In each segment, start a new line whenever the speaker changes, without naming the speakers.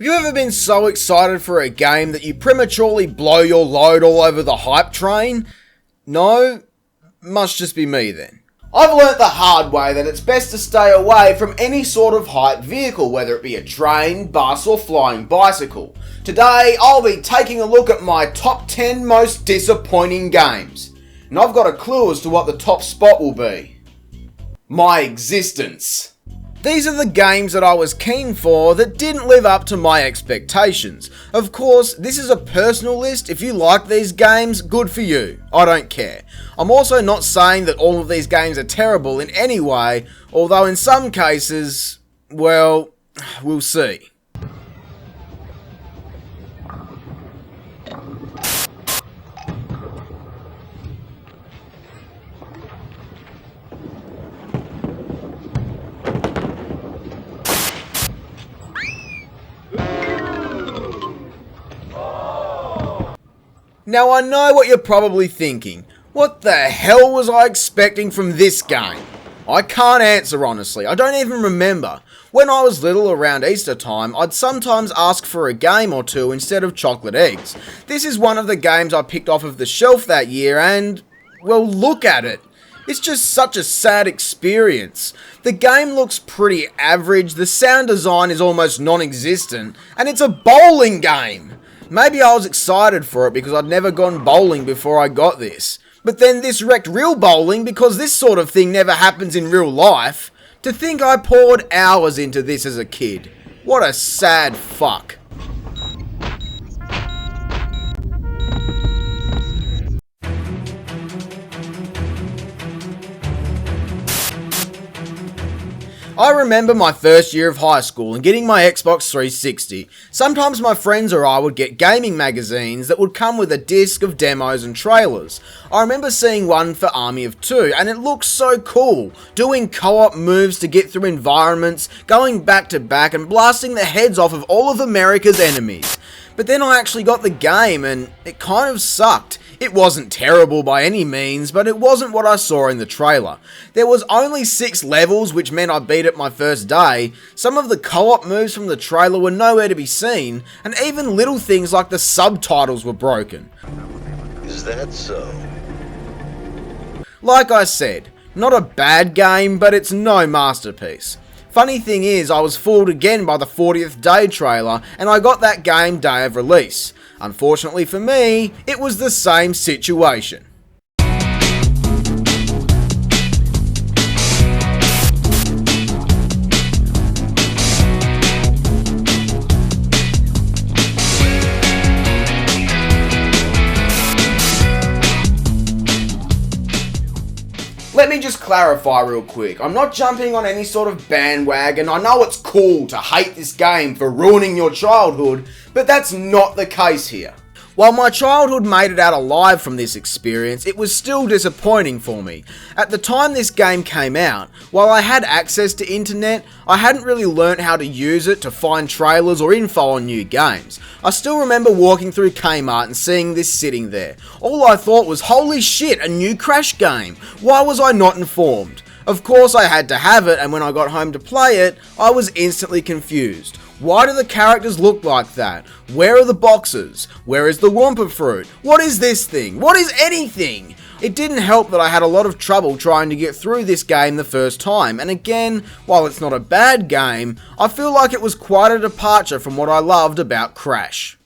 you ever been so excited for a game that you prematurely blow your load all over the hype train? No? Must just be me then. I've learnt the hard way that it's best to stay away from any sort of hype vehicle, whether it be a train, bus or flying bicycle. Today, I'll be taking a look at my top 10 most disappointing games. And I've got a clue as to what the top spot will be. My existence. These are the games that I was keen for that didn't live up to my expectations. Of course, this is a personal list. If you like these games, good for you. I don't care. I'm also not saying that all of these games are terrible in any way, although in some cases, well, we'll see. Now I know what you're probably thinking. What the hell was I expecting from this game? I can't answer honestly, I don't even remember. When I was little around Easter time, I'd sometimes ask for a game or two instead of chocolate eggs. This is one of the games I picked off of the shelf that year and, well, look at it. It's just such a sad experience. The game looks pretty average, the sound design is almost non-existent, and it's a bowling game. Maybe I was excited for it because I'd never gone bowling before I got this. But then this wrecked real bowling because this sort of thing never happens in real life. To think I poured hours into this as a kid. What a sad fuck. I remember my first year of high school and getting my Xbox 360. Sometimes my friends or I would get gaming magazines that would come with a disc of demos and trailers. I remember seeing one for Army of Two and it looked so cool, doing co-op moves to get through environments, going back to back and blasting the heads off of all of America's enemies. But then I actually got the game and it kind of sucked. It wasn't terrible by any means, but it wasn't what I saw in the trailer. There was only 6 levels, which meant I beat it my first day. Some of the co-op moves from the trailer were nowhere to be seen, and even little things like the subtitles were broken.
Is that so?
Like I said, not a bad game, but it's no masterpiece. Funny thing is, I was fooled again by the 40th day trailer, and I got that game day of release. Unfortunately for me, it was the same situation. Let me just clarify real quick, I'm not jumping on any sort of bandwagon. I know it's cool to hate this game for ruining your childhood, but that's not the case here. While my childhood made it out alive from this experience, it was still disappointing for me. At the time this game came out, while I had access to internet, I hadn't really learnt how to use it to find trailers or info on new games. I still remember walking through Kmart and seeing this sitting there. All I thought was, holy shit, a new Crash game. Why was I not informed? Of course I had to have it, and when I got home to play it, I was instantly confused. Why do the characters look like that? Where are the boxes? Where is the Wumpa Fruit? What is this thing? What is anything? It didn't help that I had a lot of trouble trying to get through this game the first time, and again, while it's not a bad game, I feel like it was quite a departure from what I loved about Crash.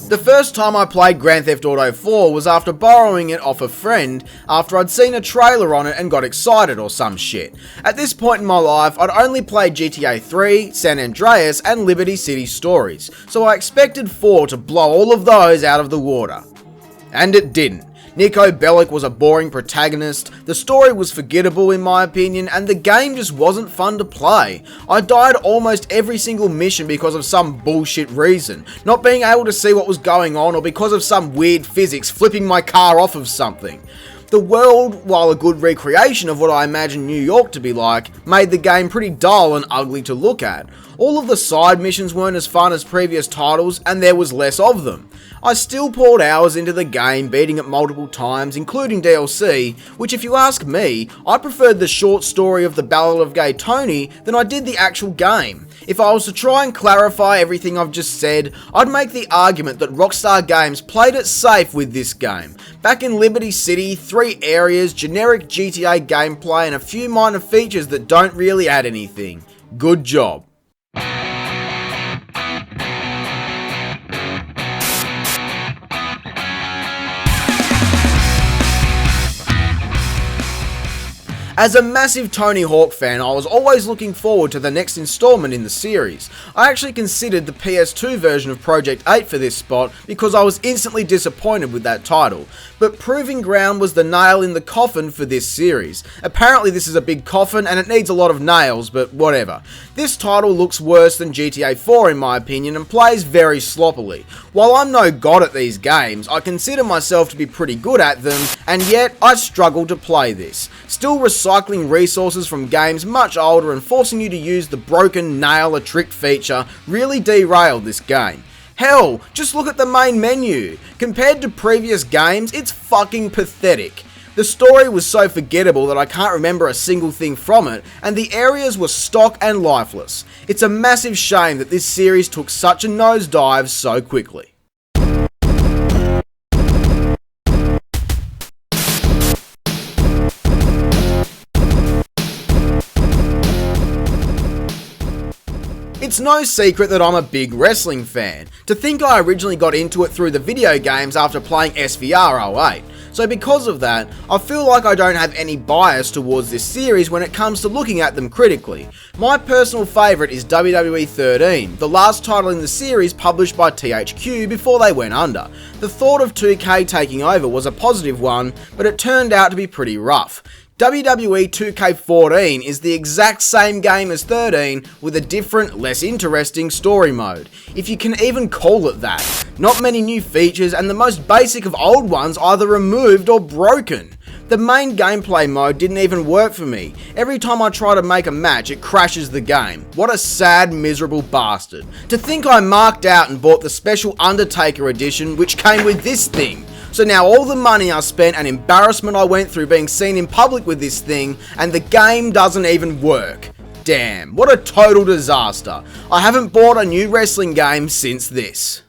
The first time I played Grand Theft Auto 4 was after borrowing it off a friend after I'd seen a trailer on it and got excited or some shit. At this point in my life, I'd only played GTA 3, San Andreas and Liberty City Stories, so I expected 4 to blow all of those out of the water. And it didn't. Nico Bellic was a boring protagonist, the story was forgettable in my opinion, and the game just wasn't fun to play. I died almost every single mission because of some bullshit reason, not being able to see what was going on or because of some weird physics flipping my car off of something. The The world, while a good recreation of what I imagine New York to be like, made the game pretty dull and ugly to look at. All of the side missions weren't as fun as previous titles, and there was less of them. I still poured hours into the game, beating it multiple times, including DLC, which if you ask me, I preferred the short story of the Ballad of Gay Tony than I did the actual game. If I was to try and clarify everything I've just said, I'd make the argument that Rockstar Games played it safe with this game. Back in Liberty City, 3 areas, generic GTA gameplay and a few minor features that don't really add anything. Good job. As a massive Tony Hawk fan, I was always looking forward to the next installment in the series. I actually considered the PS2 version of Project 8 for this spot because I was instantly disappointed with that title, but Proving Ground was the nail in the coffin for this series. Apparently this is a big coffin and it needs a lot of nails, but whatever. This title looks worse than GTA 4 in my opinion and plays very sloppily. While I'm no god at these games, I consider myself to be pretty good at them, and yet I struggle to play this. Still recycling resources from games much older and forcing you to use the broken nail a trick feature really derailed this game. Hell, just look at the main menu. Compared to previous games, it's fucking pathetic. The story was so forgettable that I can't remember a single thing from it, and the areas were stock and lifeless. It's a massive shame that this series took such a nosedive so quickly. It's no secret that I'm a big wrestling fan. To think I originally got into it through the video games after playing SVR 08. So because of that, I feel like I don't have any bias towards this series when it comes to looking at them critically. My personal favourite is WWE 13, the last title in the series published by THQ before they went under. The thought of 2K taking over was a positive one, but it turned out to be pretty rough. WWE 2K14 is the exact same game as 13 with a different, less interesting story mode, if you can even call it that. Not many new features and the most basic of old ones either removed or broken. The main gameplay mode didn't even work for me. Every time I try to make a match, it crashes the game. What a sad, miserable bastard. To think I marked out and bought the special Undertaker edition which came with this thing. So now all the money I spent and embarrassment I went through being seen in public with this thing, and the game doesn't even work. Damn, what a total disaster. I haven't bought a new wrestling game since this.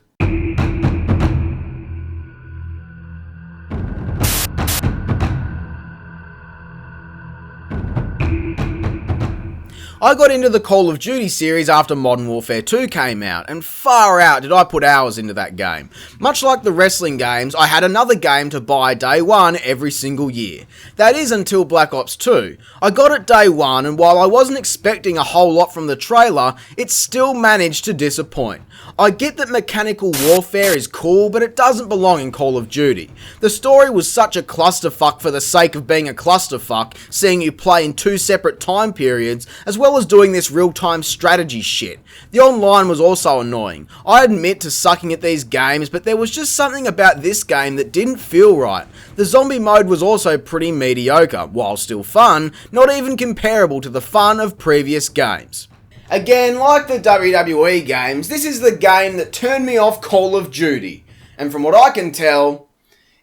I got into the Call of Duty series after Modern Warfare 2 came out, and far out did I put hours into that game. Much like the wrestling games, I had another game to buy day one every single year. That is until Black Ops 2. I got it day one, and while I wasn't expecting a whole lot from the trailer, it still managed to disappoint. I get that mechanical warfare is cool, but it doesn't belong in Call of Duty. The story was such a clusterfuck for the sake of being a clusterfuck, seeing you play in 2 separate time periods, as well as doing this real-time strategy shit. The online was also annoying. I admit to sucking at these games, but there was just something about this game that didn't feel right. The zombie mode was also pretty mediocre, while still fun, not even comparable to the fun of previous games. Again, like the WWE games, this is the game that turned me off Call of Duty. And from what I can tell,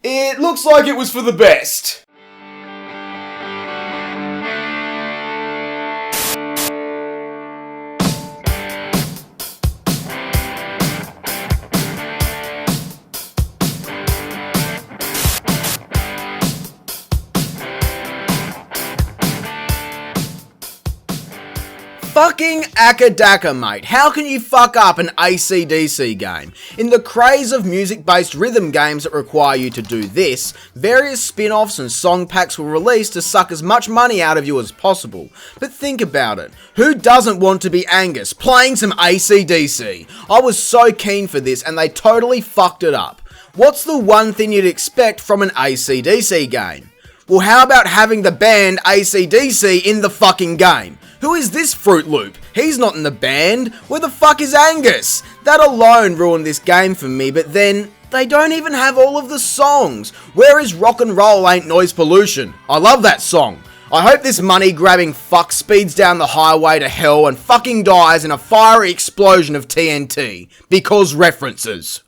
it looks like it was for the best. Fucking Akadaka, mate. How can you fuck up an AC/DC game? In the craze of music-based rhythm games that require you to do this, various spin-offs and song packs were released to suck as much money out of you as possible. But think about it. Who doesn't want to be Angus playing some AC/DC? I was so keen for this and they totally fucked it up. What's the one thing you'd expect from an AC/DC game? Well, how about having the band AC/DC in the fucking game? Who is this Fruit Loop? He's not in the band. Where the fuck is Angus? That alone ruined this game for me, but then, they don't even have all of the songs. Where is Rock and Roll Ain't Noise Pollution? I love that song. I hope this money-grabbing fuck speeds down the highway to hell and fucking dies in a fiery explosion of TNT. Because references.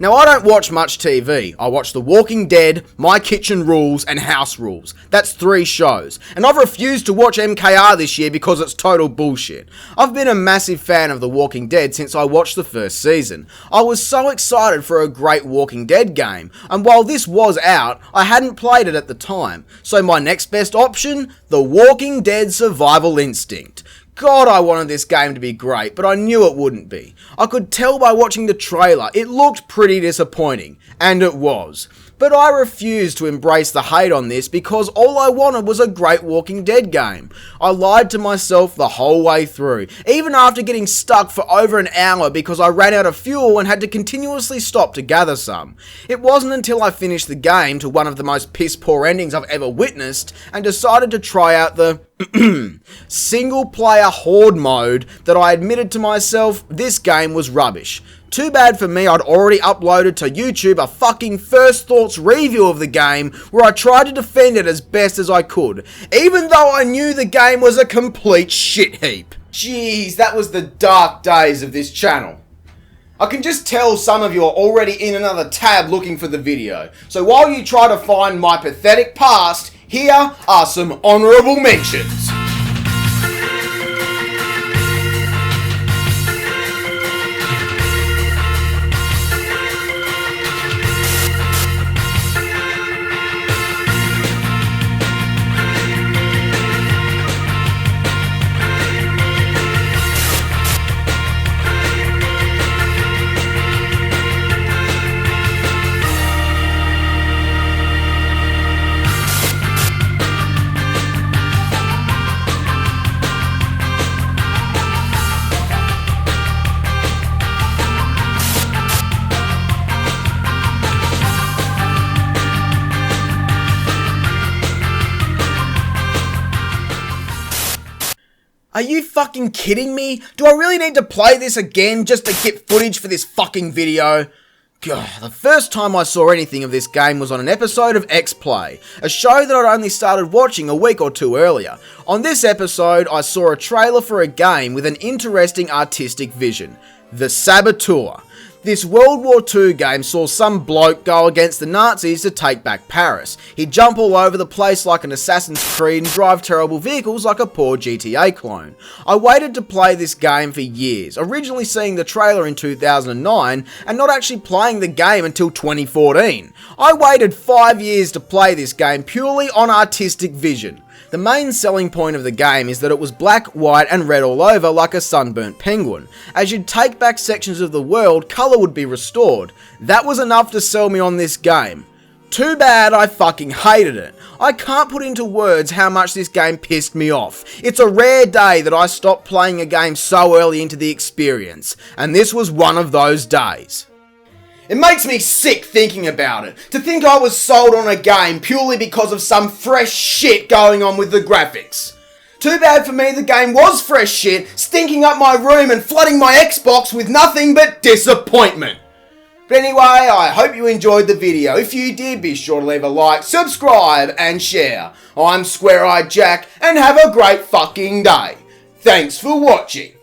Now, I don't watch much TV. I watch The Walking Dead, My Kitchen Rules, and House Rules. That's 3 shows. And I've refused to watch MKR this year because it's total bullshit. I've been a massive fan of The Walking Dead since I watched the first season. I was so excited for a great Walking Dead game, and while this was out, I hadn't played it at the time. So my next best option? The Walking Dead Survival Instinct. God, I wanted this game to be great, but I knew it wouldn't be. I could tell by watching the trailer, it looked pretty disappointing, and it was. But I refused to embrace the hate on this because all I wanted was a great Walking Dead game. I lied to myself the whole way through, even after getting stuck for over an hour because I ran out of fuel and had to continuously stop to gather some. It wasn't until I finished the game to one of the most piss poor endings I've ever witnessed and decided to try out the single player horde mode that I admitted to myself this game was rubbish. Too bad for me, I'd already uploaded to YouTube a fucking first thoughts review of the game where I tried to defend it as best as I could, even though I knew the game was a complete shit heap. Jeez, that was the dark days of this channel. I can just tell some of you are already in another tab looking for the video, so while you try to find my pathetic past, here are some honourable mentions. Are you fucking kidding me? Do I really need to play this again just to get footage for this fucking video? God, the first time I saw anything of this game was on an episode of X-Play, a show that I'd only started watching a week or 2 earlier. On this episode, I saw a trailer for a game with an interesting artistic vision, The Saboteur. This World War II game saw some bloke go against the Nazis to take back Paris. He'd jump all over the place like an Assassin's Creed and drive terrible vehicles like a poor GTA clone. I waited to play this game for years, originally seeing the trailer in 2009 and not actually playing the game until 2014. I waited 5 years to play this game purely on artistic vision. The main selling point of the game is that it was black, white and red all over like a sunburnt penguin. As you'd take back sections of the world, colour would be restored. That was enough to sell me on this game. Too bad I fucking hated it. I can't put into words how much this game pissed me off. It's a rare day that I stopped playing a game so early into the experience, and this was one of those days. It makes me sick thinking about it, to think I was sold on a game purely because of some fresh shit going on with the graphics. Too bad for me the game was fresh shit, stinking up my room and flooding my Xbox with nothing but disappointment. But anyway, I hope you enjoyed the video. If you did, be sure to leave a like, subscribe and share. I'm Square Eyed Jack and have a great fucking day. Thanks for watching.